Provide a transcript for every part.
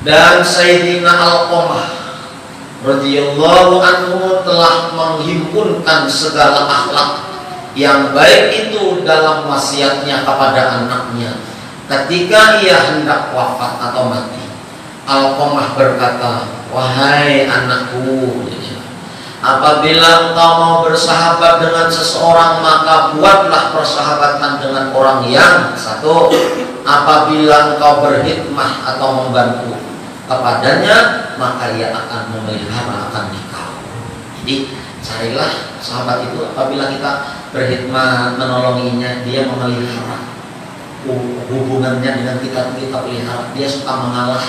Dan Sayyidina Alqamah radhiyallahu anhu telah menghimpunkan segala akhlak yang baik itu dalam wasiatnya kepada anaknya ketika ia hendak wafat atau mati. Alqamah berkata, "Wahai anakku, apabila engkau mau bersahabat dengan seseorang, maka buatlah persahabatan dengan orang yang satu, apabila engkau berkhidmah atau membantu kepadanya, maka ia akan memelihara akan engkau." Jadi carilah sahabat itu apabila kita berkhidmat menolonginya, dia memelihara hubungannya dengan kita pelihara. Dia suka mengalah,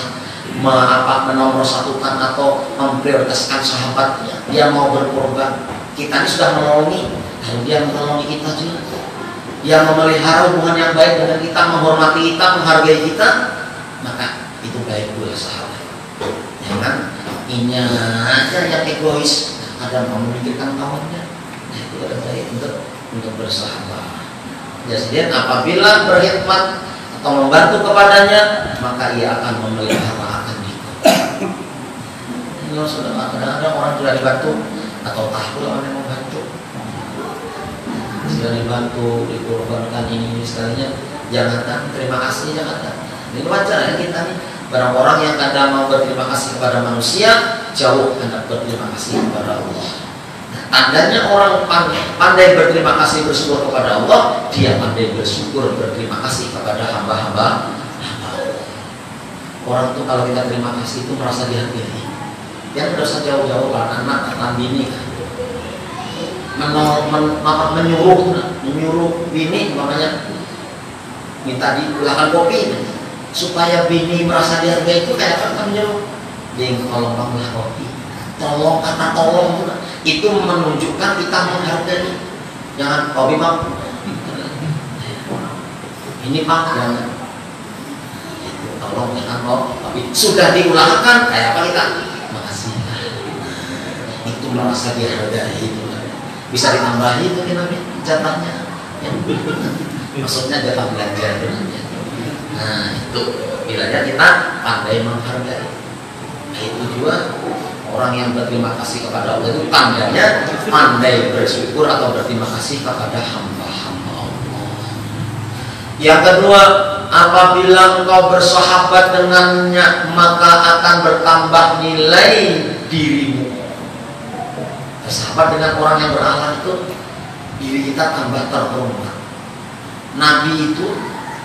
menomorsatukan atau memprioritaskan sahabatnya. Dia mau berkorban. Kita ini sudah menolongi, lalu dia menolongi kita juga. Dia memelihara hubungan yang baik dengan kita, menghormati kita, menghargai kita, maka itu baik pula sahabat. Jangan inya aja yang egois, ada mau memikirkan kawannya. Nah, itu ada baik untuk bersahabat. Jadi apabila berkhidmat atau membantu kepadanya, maka ia akan memelihara akan kita. Kalau sudah kadang-kadang orang sudah dibantu atau takut orang yang membantu, sudah dibantu, dikorbankan ini sekalinya, jangan terima kasih, jangan. Ini wajar ya kita nih. Barang orang yang kadang mau berterima kasih kepada manusia, jauh hendak berterima kasih kepada Allah. Tandanya orang pandai berterima kasih bersyukur kepada Allah, dia pandai bersyukur berterima kasih kepada hamba-hamba Allah. Orang itu kalau kita terima kasih itu merasa dihargai. Yang tidak usah jauh-jauh lah, anak atau bini menyuruh bini namanya minta diulakan kopi supaya bini merasa dihargai. Itu kayak apa menyuruh, "Ding, tolong bangunlah kopi." Tolong, kata tolong itu menunjukkan kita menghargai. Jangan kopi bang, ini pak, jangan itu tolong, jangan kopi. Sudah diulangkan kayak apa kita? Makasih. Itu merasa dihargai. Itu bisa ditambahi itu namanya jatahnya. Maksudnya jatah belanja. Nah itu bilanya kita pandai menghargai. Nah itu juga orang yang berterima kasih kepada Allah itu tandanya pandai bersyukur atau berterima kasih kepada hamba-hamba Allah. Yang kedua, apabila engkau bersahabat dengannya, maka akan bertambah nilai dirimu. Bersahabat dengan orang yang berakhlak itu, diri kita tambah terhormat. Nabi itu,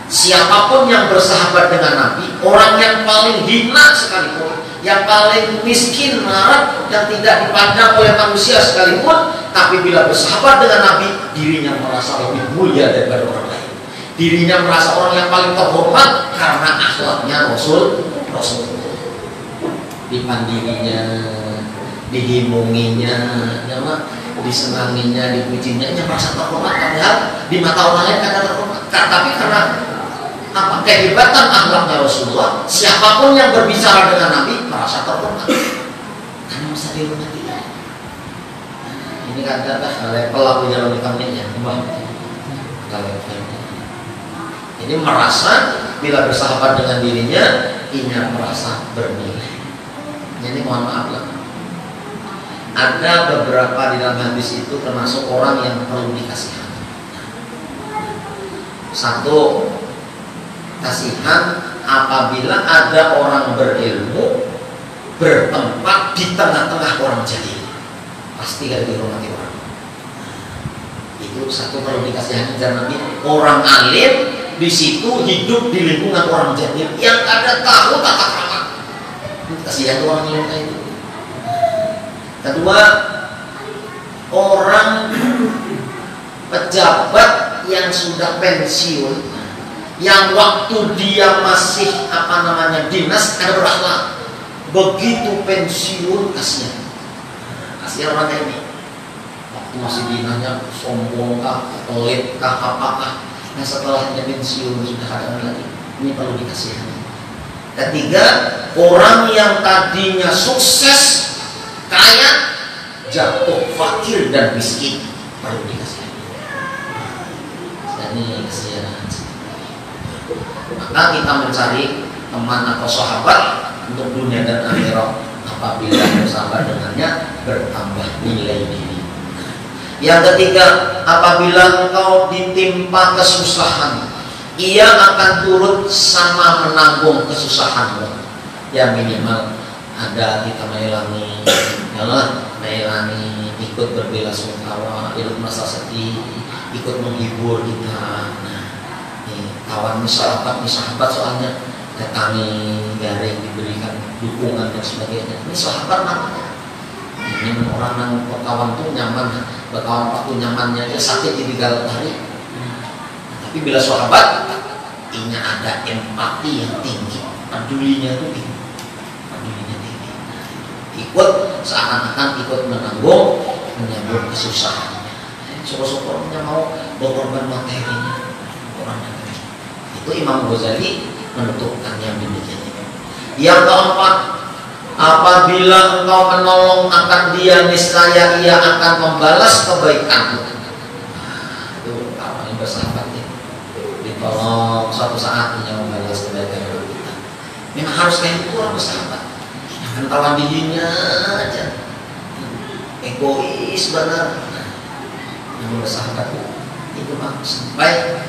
siapapun yang bersahabat dengan Nabi, orang yang paling hina sekalipun, yang paling miskin, marah, dan tidak dipandang oleh manusia sekalipun, tapi bila bersahabat dengan Nabi, dirinya merasa lebih mulia daripada orang lain. Dirinya merasa orang yang paling terhormat karena akhlaknya Rasul. Dipandirinya, dihimunginya, disenanginya, dipujinya, dia merasa terhormat. Padahal di mata orang lain kadang terhormat. Tapi karena apa kehebatan akhlaknya Rasulullah, siapapun yang berbicara dengan Nabi merasa terhormat karena merasa dihormati. Ini kata level aku jalan di kampungnya, jadi merasa bila bersahabat dengan dirinya, ini merasa bernilai. Jadi mohon maaf lah, ada beberapa di dalam hadis itu termasuk orang yang perlu dikasihan. Satu, kasihan apabila ada orang berilmu bertempat di tengah-tengah orang jahil, pasti gak dihormati orang. Itu satu perlu dikasihani karena Nabi. Orang alim di situ hidup di lingkungan orang jahil yang ada tahu tata krama. Kasihan orang alim kayak itu. Kedua, orang pejabat yang sudah pensiun, yang waktu dia masih dinas ada berakhlak, begitu pensiun kasihan orang kayak ini. Waktu masih dinasnya sombong kah, pelit kah, apakah, nah setelah dia pensiun sudah ada lagi. Ini perlu dikasihani. Ketiga, orang yang tadinya sukses, kaya, jatuh fakir dan miskin, perlu dikasihani. Ini kasihan. Maka kita mencari teman atau sahabat untuk dunia dan akhirat apabila bersahabat dengannya bertambah nilai diri. Yang ketiga, apabila engkau ditimpa kesusahan, ia akan turut sama menanggung kesusahanmu. Ya minimal ada kita melayani, ikut berbela-sungkawa, ikut masa sedih, ikut menghibur kita. Nah, kawan sahabat soalnya datangi garing diberikan dukungan dan sebagainya. Ini sahabat namanya. Ini orang yang berkawan tuh nyaman, berkawan waktu nyamannya aja sakit ditinggal hari. Tapi bila sahabat, ini ada empati yang tinggi, pedulinya itu tinggi, ikut seakan-akan ikut menanggung, menyambut kesusahannya. Syukur-syukurnya mau berkorban materinya, orang materi. Itu Imam Ghazali menentukan yang demikian. Yang keempat, apabila engkau menolong akan dia, niscaya ia akan membalas kebaikanmu. Itu kawan yang bersahabat ya. Ditolong suatu saat ia membalas kebaikan kita. Memang harus kayak itu orang bersahabat. Jangan kawan dirinya aja. Egois benar. Yang bersahabat itu mah sampai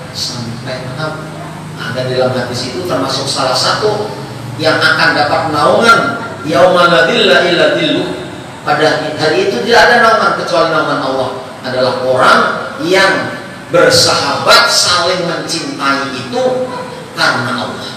ada dalam hadis itu termasuk salah satu yang akan dapat naungan yauma la dhilla illa dhilluh. Pada hari itu tidak ada naungan kecuali naungan Allah. Adalah orang yang bersahabat saling mencintai itu karena Allah.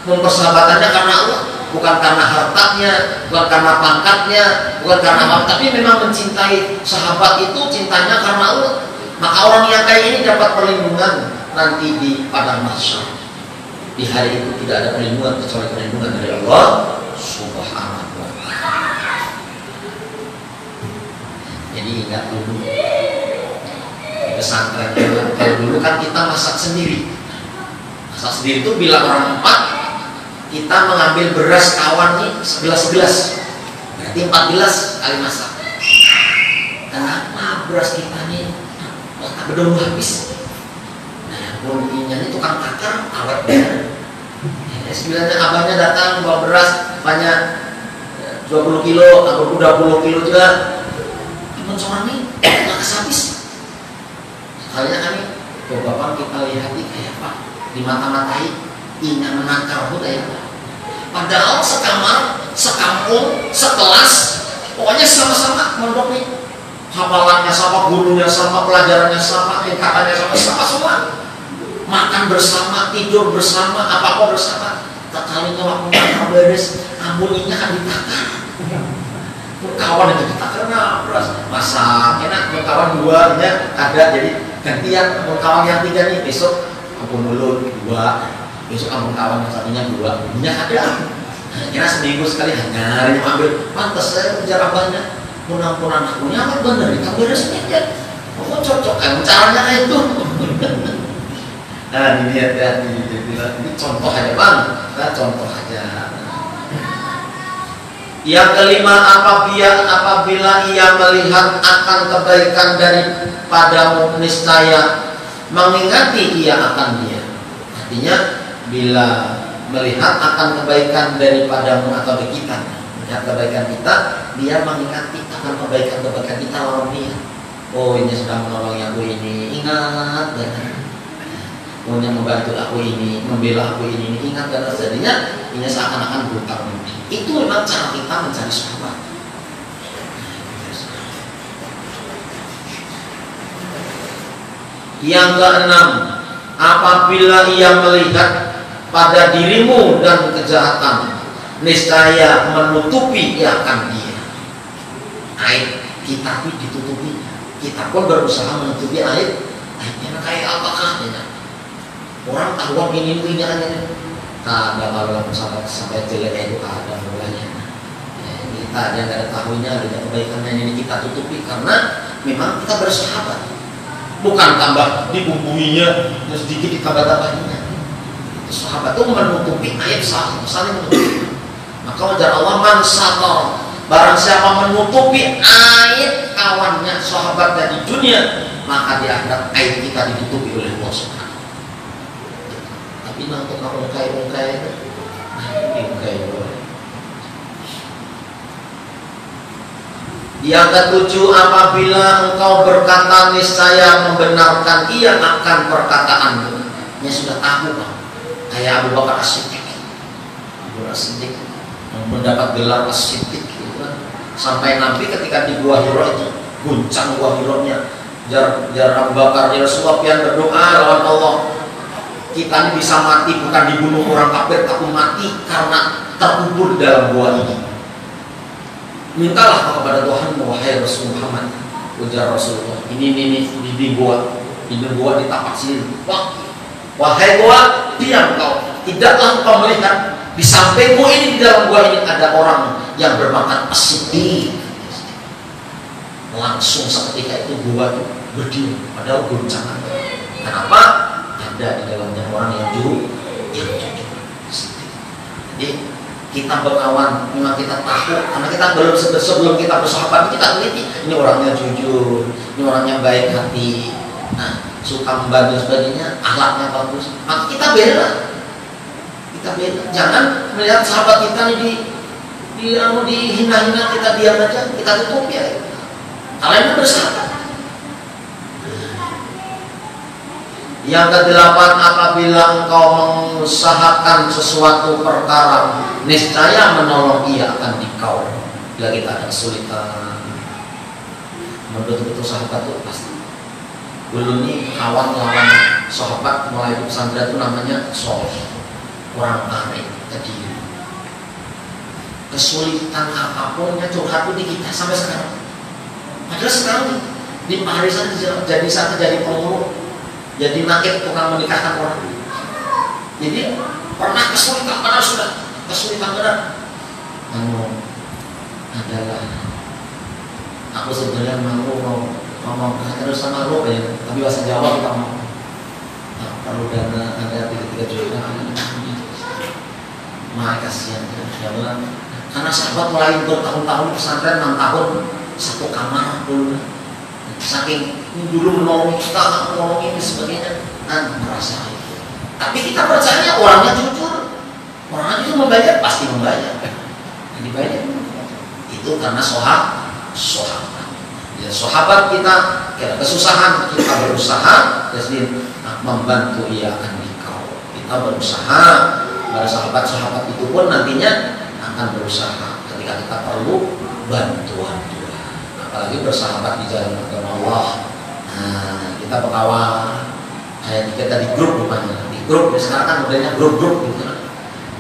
Mempersahabatannya karena Allah, bukan karena hartanya, bukan karena pangkatnya, bukan karena apa, tapi memang mencintai sahabat itu cintanya karena Allah. Maka orang yang kayak ini dapat perlindungan nanti di padang mahsyar. Di hari itu tidak ada perlindungan kecuali perlindungan dari Allah Subhanahu wa ta'ala. Jadi ingat dulu di pesantren kalau dulu kan kita masak sendiri. Masak sendiri itu bila orang 4 kita mengambil beras kawan nih 11, berarti 14 kali masak. Kenapa beras kita nih belum habis? Bunyinya ini tukang takar awet banget. Sebenarnya abahnya datang bawa beras banyak 20 kilo, aku 20 kilo juga. Cuman soalnya nggak habis. Sekalinya kami, bapak kita lihat ini kayak apa? Di mata-matai, ini menakar itu kayak apa? Padahal sekamar, sekampung, sekelas, pokoknya sama-sama mondok nih. Hafalannya sama, gurunya sama, pelajarannya sama, tingkatannya sama semua. Makan bersama, tidur bersama, apa-apa bersama. Tak kalinya waktu makan beres, ambuninya kan ditakar. Kawan itu ditakar, nah beras masak enak. Kawan 2-nya ada, jadi gantian. Kawan yang 3 nih besok ampun mulut 2, besok ampun kawan yang satunya 2. Bunyinya ada. Kira seminggu sekali hanya ambil. Pantas saya kejar abahnya. Pun anaknya apa bener? Kita beresnya aja. Oh cocok kan caranya kayak itu. Nah ini lihat ini contoh aja bang, nah, contoh aja. Yang kelima, apabila ia melihat akan kebaikan daripadamu, niscaya mengingati ia akan dia. Artinya bila melihat akan kebaikan daripadamu atau di kita, melihat kebaikan kita, dia mengingati akan kebaikan kita lawan dia. Oh ini sedang menolong aku ini, ingat benar. Punya membantu aku ini, membela aku ini, ingat karena jadinya ini seakan-akan berhutang budi. Itu memang cara kita mencari sahabat. Yang keenam, apabila ia melihat pada dirimu dan kejahatan, niscaya menutupi ia akan dia. Aib kita pun ditutupi. Kita pun berusaha menutupi aib. Aibnya kayak apakah ya? Orang tahu ini aja. Nah, ada kalau sampai jeleknya itu ada mulanya. Kita ada nggak ada tahunya, ada kebaikannya ini kita tutupi karena memang kita bersahabat. Bukan tambah dibumbuinya, sedikit ditambah-tambahinya. Sahabat itu menutupi aib saling menutupi. Maka wajar Allah man satar, barang siapa menutupi aib kawannya, sahabatnya di dunia, maka di akhirat aib kita ditutupi oleh Allah Subhanahu. Tapi inang untuk ungkai-ungkai Yang ketujuh, apabila engkau berkata niscaya membenarkan, ia akan perkataanmu. Ini sudah tahu kan? Kayak Abu Bakar As-Siddiq, yang mendapat gelar As-Siddiq gitu kan. Sampai Nabi ketika di Gua Hira itu guncang Gua Hira-nya. Jar Abu Bakar, ya Rasulullah, pian berdoa lawan Allah. Kita ini bisa mati bukan dibunuh orang kafir, tapi mati karena terkubur dalam gua ini. Mintalah kepada Tuhan, wahai Rasul Muhammad. Ujar Rasulullah, ini di gua di tapak sini. Wahai gua, diam kau. Tidaklah kau melihat di sampingmu ini, di dalam gua ini ada orang yang berpangkat As-Siddiq. Langsung seketika itu gua berdiri, padahal goncangan. Kenapa? Ada di dalamnya orang yang jujur. Jadi kita berkawan, memang kita takut karena kita belum sebelum kita bersahabat kita teliti, ini orangnya jujur, ini orangnya baik hati, nah suka membantu sebagainya, akhlaknya bagus, maka kita bela. Jangan melihat sahabat kita ini dihina-hina, kita diam aja, kita tutup ya. Kalian bersahabat. Yang kedelapan, apabila engkau mengusahakan sesuatu perkara, niscaya menolong ia akan dikau. Bila kita ada kesulitan, betul-betul sahabat itu pasti. Dulu nih kawan lawan sahabat mulai pesantren itu namanya Soleh, orang arif tadi. Kesulitan apapun nya curhat itu di kita sampai sekarang. Padahal sekarang di Parisan jadi satu jadi pemulung. Jadi nakit tukang menikahkan orang. Jadi pernah kesulitan, padahal sudah kesulitan berat. Adalah aku sebenarnya mau ngomong terus sama lo ya, tapi bahasa Jawa kita mau perlu dana ada 3 juta. Maka kasihan ya Allah. Karena sahabat mulai bertahun-tahun pesantren 6 tahun satu kamar dulu. Saking dulu menolong kita, menolong ini sebagainya, dan merasa itu. Tapi kita percaya orangnya jujur, orangnya itu membayar, pasti membayar. Dibayar itu karena sahabat. Ya, sahabat kita kesusahan, kita berusaha, jadi membantu ia akan dikau. Kita berusaha, para sahabat-sahabat itu pun nantinya akan berusaha ketika kita perlu bantuan. Apalagi bersahabat di jalan agama Allah. Nah, kita berkawan kayak kita di grup rupanya. Di grup, sekarang kan modelnya grup-grup gitu.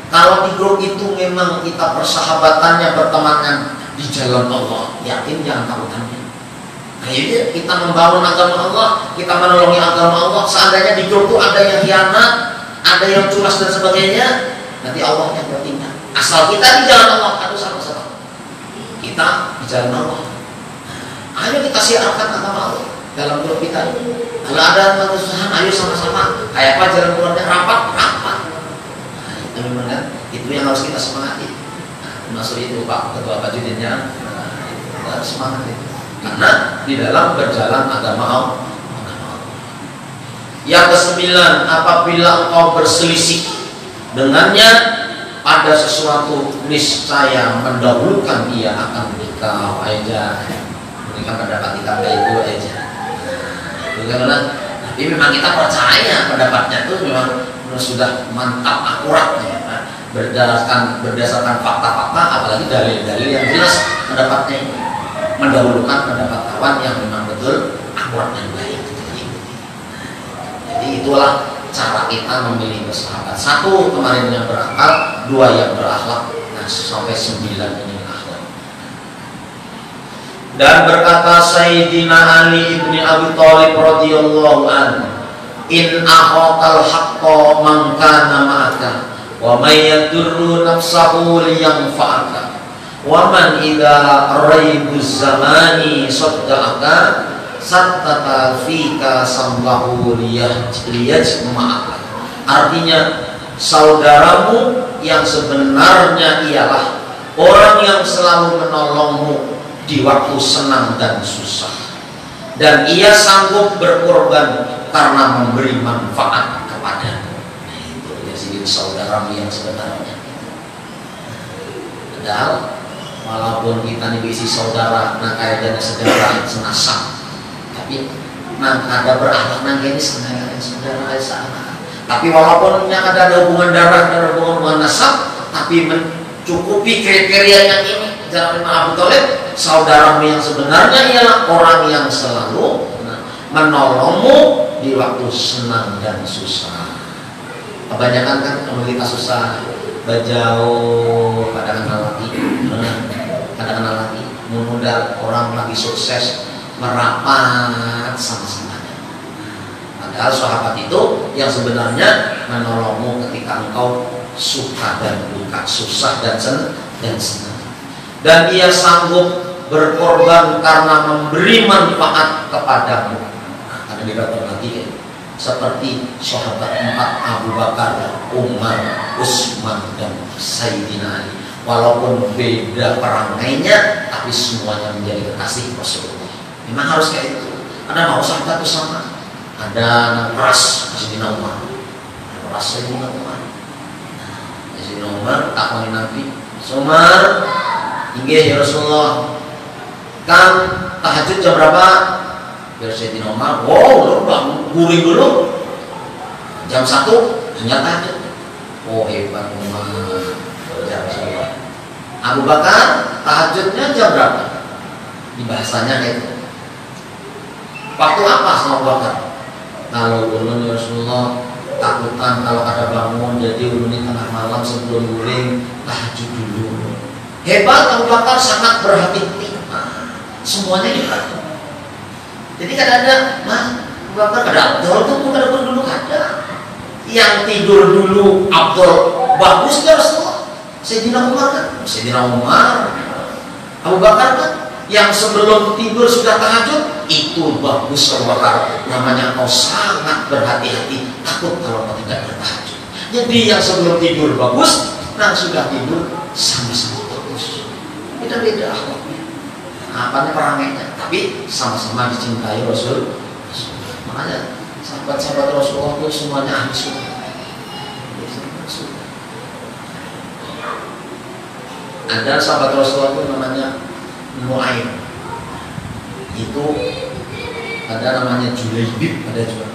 Kalau di grup itu memang kita persahabatannya, bertemanan di jalan Allah, yakin jangan takutannya. Kayaknya kita membangun agama Allah, kita menolongi agama Allah. Seandainya di grup itu ada yang khianat, ada yang culas dan sebagainya, nanti Allah yang bertindak. Asal kita di jalan Allah, aduh sama-sama. Kita di jalan Allah. Ayo kita siarkan agama Allah dalam grup kita. Kalau ada kesusahan, ayo sama-sama. Kayak apa jalan keluarnya? Rapat. Nah, itu memang itu yang harus kita semangati. Nah, maksud itu Pak Ketua Bajudinnya, kita harus semangat itu. Karena di dalam berjalan agama Allah. Yang kesembilan, apabila engkau berselisih dengannya pada sesuatu, niscaya mendahulukan ia akan dikau aja. Mereka pendapat kita itu aja. Itu karena tapi memang kita percaya pendapatnya itu memang sudah mantap akuratnya, berdasarkan fakta-fakta, apalagi dalil-dalil yang jelas pendapatnya ini mendahulukan pendapat kawan yang memang betul akurat dan baik. Jadi itulah cara kita memilih bersahabat. 1 kemarin yang berakal, 2 yang berakhlak, nah sampai 9 ini. Dan berkata Sayyidina Ali ibni Abi Thalib radhiyallahu anhu, in akhaqal haqqa man kana ma'aka wa may yadurru nafsahu liyanfa'aka wa man idza raibuz zamani saddaqaka sattata fika samlahu liyajma'aka. Artinya, saudaramu yang sebenarnya ialah orang yang selalu menolongmu di waktu senang dan susah, dan ia sanggup berkorban karena memberi manfaat kepadamu. Nah, itu saudaramu yang sebenarnya. Padahal walaupun kita nih bisi saudara, nah kayaknya saudara senasab, tapi nah ada berakhlak nang ini senang saudara sana. Tapi walaupun yang ada hubungan darah dan hubungan nasab, tapi mencukupi kriteria yang ini, jangan Abu Thalib, saudaramu yang sebenarnya ialah orang yang selalu menolongmu di waktu senang dan susah. Kebanyakan kan kita susah, bajau pada kenal lagi, menunda orang lagi sukses merapat sama-sama. Padahal sahabat itu yang sebenarnya menolongmu ketika engkau suka dan duka, susah dan senang. Dan dia sanggup berkorban karena memberi manfaat kepadamu. Ada dikatakan lagi ya, seperti sahabat 4 Abu Bakar, Umar, Utsman dan Sayyidina Ali. Walaupun beda perangainya, tapi semuanya menjadi kekasih Rasulullah. Memang harus kayak itu. Ada mau sahabat itu sama. Ada ras Sayyidina Umar, ras Sayyidina Umar. Sayyidina Umar takoni Nabi, Umar, inggih ya Rasulullah, kan tahajud jam berapa? Biar Sayyidina Umar, wow, lu bangun guring dulu, jam 1 hanya tahajud. Oh hebat Umar, ya Rasulullah. Abu Bakar tahajudnya jam berapa? Di bahasanya itu. Waktu apa sama Abu Bakar? Kalau ulun ya Rasulullah takutan kalau ada bangun, jadi ulun tengah malam sebelum guring tahajud dulu. Hebat Abu Bakar, sangat berhati-hati. Semuanya diatur. Jadi kadang-kadang Abu Bakar ada Abdul tuh bukan dulu ada. Yang tidur dulu Abdul bagus ya Rasulullah. Sayyidina Umar kan, Sayyidina Umar. Abu Bakar kan yang sebelum tidur sudah tahajud, itu bagus Abu Bakar. Namanya kau sangat berhati-hati, takut kalau kau tidak bertahajud. Jadi yang sebelum tidur bagus, nah sudah tidur sama-sama bagus. Beda-beda akhlaknya, apanya perangainya, tapi sama-sama dicintai Rasul. Makanya sahabat-sahabat Rasulullah itu semuanya ahli surga. Ada sahabat Rasulullah itu namanya Nuaim, itu ada namanya Julaibib, ada juga.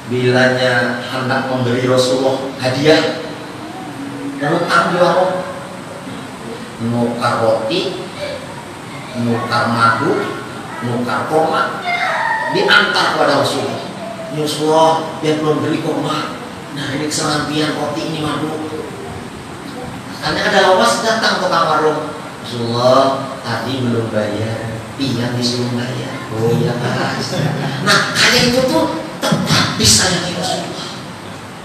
Bilanya hendak memberi Rasulullah hadiah, nukar di warung, nukar roti, nukar madu, nukar kurma, diantar kepada Rasulullah. Rasulullah yang belum beli kurma, nah ini keselampian roti ini madu. Karena ada lawas datang ke warung, Rasulullah tadi belum bayar, yang disuruh bayar. Oh iya Mas. Nah kaya itu tuh tetap disayangi Rasulullah.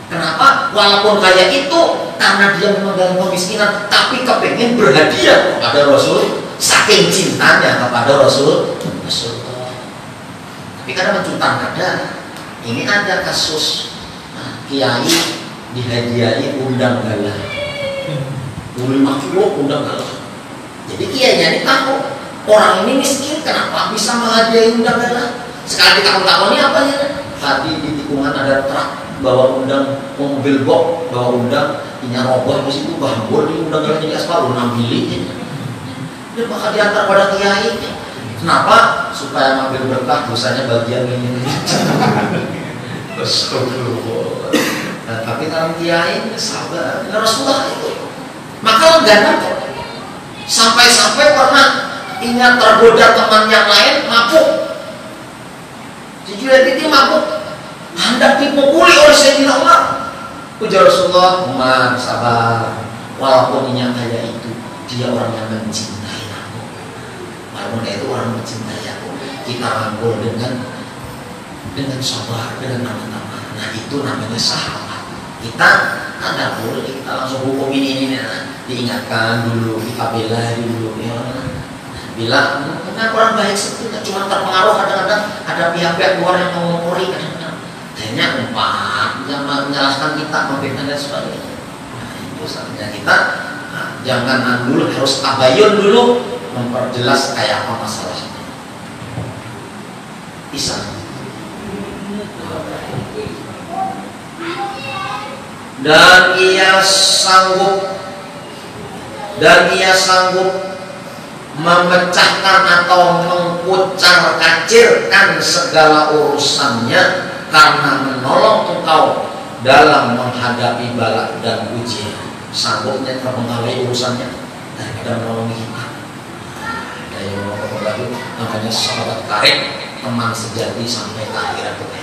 Kenapa? Walaupun kaya itu karena dia memang dalam kemiskinan, tapi kepengen berhadiah kepada Rasul, saking cintanya kepada Rasulullah. Tapi karena mencutan ada, ini ada kasus kiai dihadiahi undang galah. Boleh makhluk undang galah. Jadi kiainya ini tahu orang ini miskin, kenapa bisa menghadiahi undang galah? Sekali takut-takut ini apa ya? Tadi di tikungan ada truk bawa undang, mobil box bawa undang, punya roboh di situ, bahbor di undang galah jadi aspal, ngambilin. Dia bakal diantar pada kiai. Kenapa? Supaya ngambil berkah, dosanya bagian ini. Astagfirullah. Nah, tapi kalau kiai sabar, Rasulullah itu. Maka enggak kok. Sampai-sampai pernah ingat tergoda teman yang lain mabuk. Jujur itu mabuk, hendak dipukuli oleh Sayyidina Umar. Ujar Rasulullah, Umar sabar. Walaupun ini kaya itu, dia orang yang mencintai aku. Walaupun itu orang mencintai aku, kita rangkul dengan sabar, dengan aman-aman. Nah itu namanya sahabat. Kita ada boleh kita langsung hukum ini diingatkan dulu, kita bela dulu ya. Bilang karena orang baik sebetulnya cuma terpengaruh, kadang-kadang ada pihak-pihak luar yang mengotori, kadang-kadang akhirnya yang menjelaskan kita, memberikan dan sebagainya. Nah itu saatnya kita jangan dulu, harus tabayun dulu, memperjelas kayak apa masalahnya. Bisa dan ia sanggup memecahkan atau mengkucar-kacirkan segala urusannya karena menolong engkau dalam menghadapi bala dan ujian. Sanggupnya terpengaruhi urusannya daripada menolong kita. Ada yang mau lagu namanya sahabat karib, teman sejati sampai ke akhirat.